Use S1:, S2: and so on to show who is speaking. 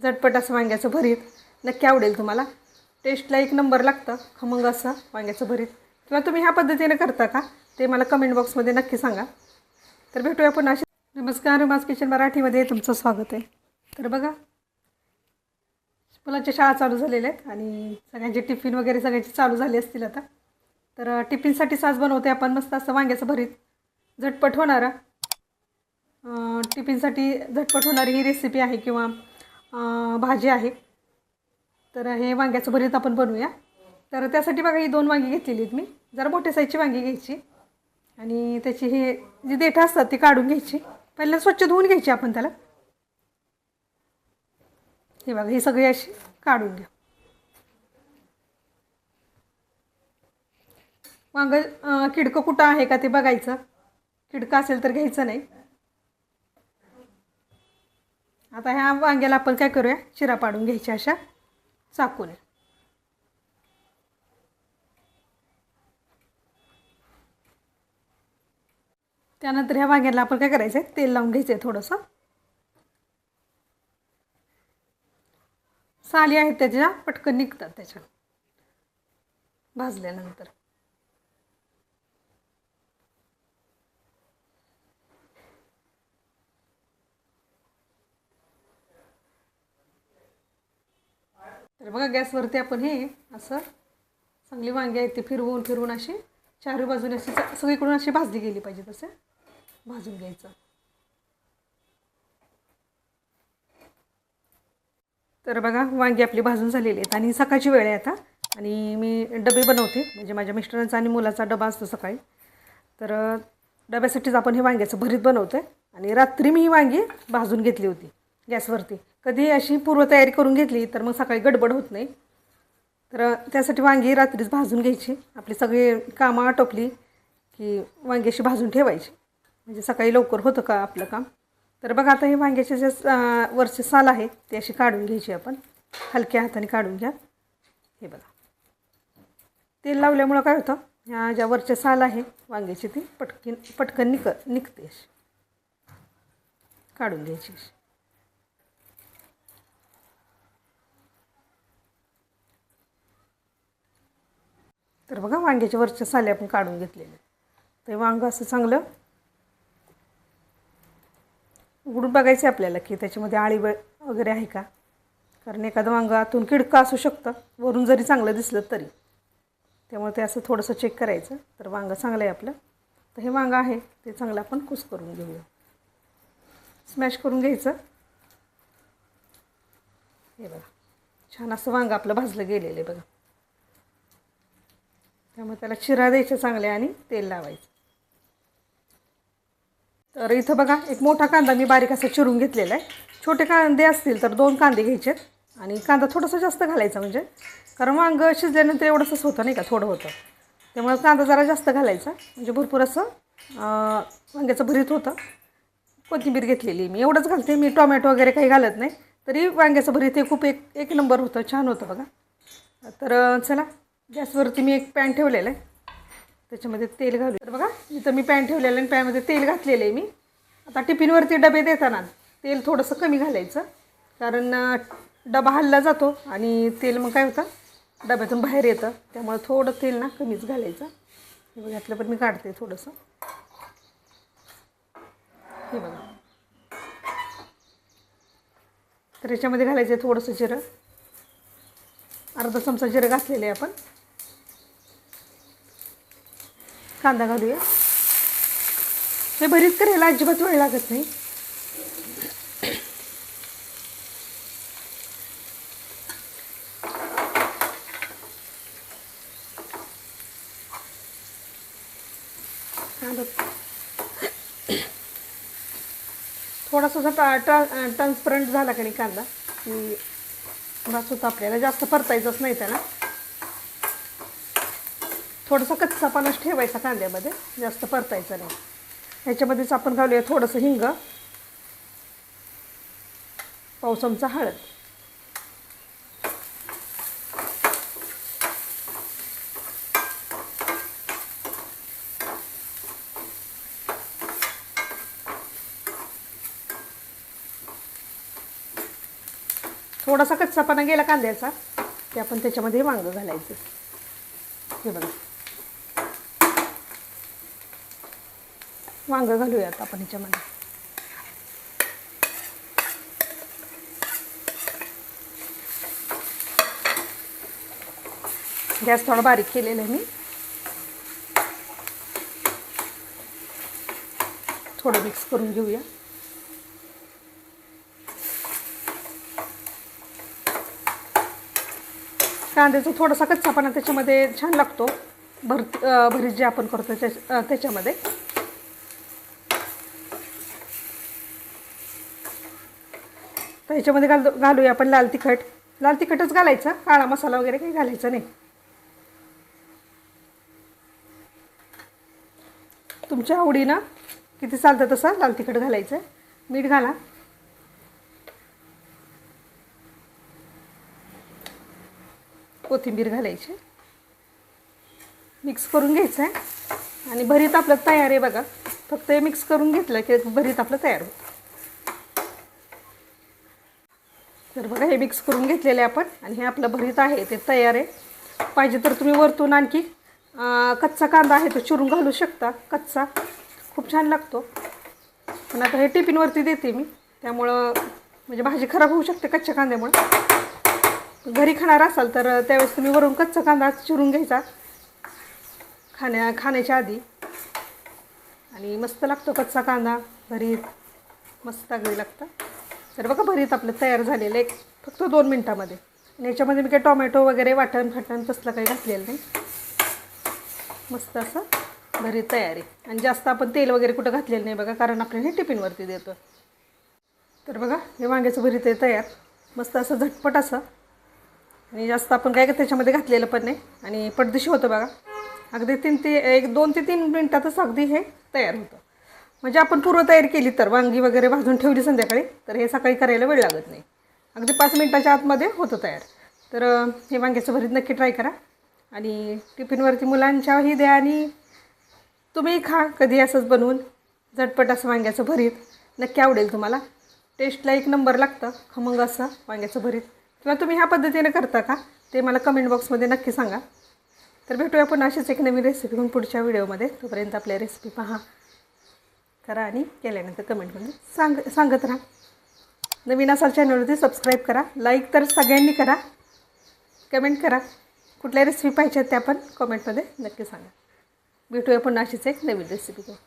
S1: झटपट असं वांग्याचं भरीत नक्की आवडेल तुम्हाला. टेस्टला एक नंबर लागतं खमंग असं वांग्याचं भरीत. किंवा तुम्ही ह्या पद्धतीने करता का ते मला कमेंट बॉक्समध्ये नक्की सांगा. तर भेटूया पुन्हा. नमस्कार, रुमाज किचन मराठीमध्ये तुमचं स्वागत आहे. तर बघा, मुलांच्या शाळा चालू झालेल्या आहेत आणि सगळ्यांचे टिफिन वगैरे सगळ्यांचे चालू झाले असतील आता. तर टिफिनसाठी साज बनवते आपण मस्त असं वांग्याचं भरीत. झटपट होणारा टिफिनसाठी झटपट होणारी ही रेसिपी आहे किंवा भाजी आहे. तर हे वांग्याचं भरीत आपण बनवूया. तर त्यासाठी बघा ही 2 वांगी घेतलेली आहेत मी. जरा मोठ्या साईजची वांगी घ्यायची आणि त्याची हे जी देठं असतात ती काढून घ्यायची. पहिल्यांदा स्वच्छ धुवून घ्यायची आपण त्याला. हे बघा ही सगळी अशी काढून घ्या. वांगं किडकं कुठं आहे का ते बघायचं. किडकं असेल तर घ्यायचं नाही. आता ह्या वांग्याला आपण काय करूया, चिरा पाडून घ्यायच्या अशा चाकूने. त्यानंतर ह्या वांग्याला आपण काय करायचं आहे, तेल लावून घ्यायचं आहे थोडंसं. साली आहेत त्याच्या पटकन निघतात त्याच्या भाजल्यानंतर. तर बघा गॅसवरती आपण हे असं चांगली वांगी आहेत ती फिरवून फिरवून अशी चारही बाजूने अशी सगळीकडून अशी भाजली गेली पाहिजे. तसं भाजून घ्यायचं. तर बघा वांगी आपली भाजून झालेली आहेत आणि सकाळची वेळ आहे आता आणि मी डबे बनवते. म्हणजे माझ्या मिस्टरांचा आणि मुलाचा डबा असतो सकाळी. तर डब्यासाठीच आपण हे वांग्याचं भरीत बनवतो आहे. आणि रात्री मी ही वांगी भाजून घेतली होती गॅसवरती. कधी अशी पूर्वतयारी करून घेतली तर मग सकाळी गडबड होत नाही. तर त्यासाठी वांगी रात्रीच भाजून घ्यायची. आपली सगळी कामं आटोपली की वांगी अशी भाजून ठेवायची म्हणजे सकाळी लवकर होतं का आपलं काम. तर बघा आता हे वांग्याचे जे वरचे साल आहे ते अशी काढून घ्यायची आपण. हलक्या हाताने काढून घ्या. हे बघा तेल लावल्यामुळं काय होतं, ह्या ज्या वरचे साल आहे वांग्याची ती पटकन निघते. अशी काढून घ्यायची. तर बघा वांग्याच्या वरच्या साले आपण काढून घेतलेले. ते वांगं असं चांगलं उघडून बघायचं आपल्याला की त्याच्यामध्ये आळी वगैरे आहे का. कारण एखादं वांगं आतून किडकं असू शकतं, वरून जरी चांगलं दिसलं तरी. त्यामुळे ते असं थोडंसं चेक करायचं. तर वांगं चांगलं आहे आपलं. तर हे वांगं आहे ते चांगलं आपण कुस करून घेऊया. स्मॅश करून घ्यायचं. हे बघा छान असं वांगं आपलं भाजलं गेलेलं आहे बघा. त्यामुळे त्याला चिरा द्यायचं चांगले आणि तेल लावायचं. तर इथं बघा एक मोठा कांदा मी बारीक असा चिरून घेतलेला आहे. छोटे कांदे असतील तर 2 कांदे घ्यायचे आणि कांदा थोडासा जास्त घालायचा. म्हणजे कारण वांगं शिजल्यानंतर एवढंच होतं नाही का, थोडं होतं. त्यामुळे कांदा जरा जास्त घालायचा म्हणजे भरपूर असं वांग्याचं भरीत होतं. कोथिंबीर घेतलेली मी एवढंच घालते. मी टोमॅटो वगैरे काही घालत नाही. तरी वांग्याचं भरीत हे खूप एक नंबर होतं, छान होतं बघा. तर चला गॅसवरती मी एक पॅन ठेवलेलं आहे. त्याच्यामध्ये तेल घालू. तर बघा इथं मी पॅन ठेवलेलं आणि पॅनमध्ये तेल घातलेलं आहे मी. आता टिफिनवरती डबे देताना तेल थोडंसं कमी घालायचं. कारण डबा हलला जातो आणि तेल मग काय होतं डब्यातून बाहेर येतं. त्यामुळे थोडं तेल ना कमीच घालायचं. हे बघा घातलं पण मी काढते थोडंसं. हे बघा तर याच्यामध्ये घालायचं आहे थोडंसं जिरं. अर्धा चमचा जिरं घातलेलं आहे आपण. कांदा घालूया. हे भरीत करायला अजिबात वेळ लागत नाही. कांदा थोडासा ट्रान्सपरंट झाला का नाही कांदा की बस होतं आपल्याला. जास्त परतायचंच नाही त्याला. थोडासा कच्चापणाच ठेवायचा कांद्यामध्ये, जास्त परतायचं नाही. ह्याच्यामध्येच आपण घालूया थोडंसं हिंग, पाव चमचा हळद. थोडासा कच्चापणा गेला कांद्याचा ते आपण त्याच्यामध्ये वांगं घालायचं. हे बघा, वांगं घालूयात आपण ह्याच्यामध्ये. गॅस थोडा बारीक केलेला आहे मी. थोडं मिक्स करून घेऊया. कांद्याचा थोडासा कच्चापणा त्याच्यामध्ये छान लागतो. भरीत जे आपण करतो त्याच्यामध्ये. तर ह्याच्यामध्ये घालूया आपण लाल तिखट. लाल तिखटच घालायचं, काळा मसाला वगैरे काही घालायचं नाही. तुमच्या आवडीनं किती चालतं तसं लाल तिखट घालायचं. मीठ घाला. कोथिंबीर घालायची. मिक्स करून घ्यायचं आहे आणि भरीत आपलं तयार आहे बघा. फक्त हे मिक्स करून घेतलं की भरीत आपलं तयार होतं. तर बघा, हे मिक्स करून घेतलेलं आहे आपण आणि हे आपलं भरीत आहे ते तयार आहे. पाहिजे तर तुम्ही वरतून आणखी कच्चा कांदा आहे तो चिरून घालू शकता. कच्चा खूप छान लागतो. पण आता हे टिफिनवरती देते मी, त्यामुळं म्हणजे भाजी खराब होऊ शकते कच्च्या कांद्यामुळे. घरी खाणार असाल तर त्यावेळेस तुम्ही वरून कच्चा कांदा चिरून घ्यायचा खाण्याच्या आधी. आणि मस्त लागतो कच्चा कांदा भरीत, मस्त अगदी लागतं. तर बघा, भरीत आपलं तयार झालेलं आहे फक्त 2 मिनटामध्ये. आणि याच्यामध्ये मी काही टोमॅटो वगैरे वाटण तसलं काही घातलेलं नाही. मस्त असं भरीत तयार आहे. आणि जास्त आपण तेल वगैरे कुठं घातलेलं नाही बघा, कारण आपण हे टिफिनवरती देतो. तर बघा, हे वांग्याचं भरीत आहे तयार. मस्त असं झटपट असं. आणि जास्त आपण काय त्याच्यामध्ये घातलेलं पण नाही आणि पटदिशी होतं बघा. अगदी 2 ते 3 मिनटातच अगदी हे तयार होतं. म्हणजे आपण पूर्वतयारी केली तर वांगी वगैरे भाजून ठेवली संध्याकाळी तर हे सकाळी करायला वेळ लागत नाही. अगदी 5 मिनटाच्या आतमध्ये होतं तयार. तर हे वांग्याचं भरीत नक्की ट्राय करा आणि टिफिनवरती मुलांच्याही द्या आणि तुम्ही खा कधी असंच बनवून. झटपट असं वांग्याचं भरीत नक्की आवडेल तुम्हाला. टेस्टला एक नंबर लागतं खमंग असं वांग्याचं भरीत. किंवा तुम्ही ह्या पद्धतीने करता का ते मला कमेंट बॉक्समध्ये नक्की सांगा. तर भेटूया आपण अशीच एक नवीन रेसिपी घेऊन पुढच्या व्हिडिओमध्ये. तोपर्यंत आपल्या रेसिपी पहा, करा आणि केल्यानंतर कमेंटमध्ये सांगत राहा. नवीन असाल चॅनलवरती सबस्क्राईब करा. लाईक तर सगळ्यांनी करा. कमेंट करा. कुठल्या रेसिपी पाहिजे त्या पण कमेंटमध्ये नक्की सांगा. भेटूया पुन्हा अशीच एक नवीन रेसिपी घेऊन.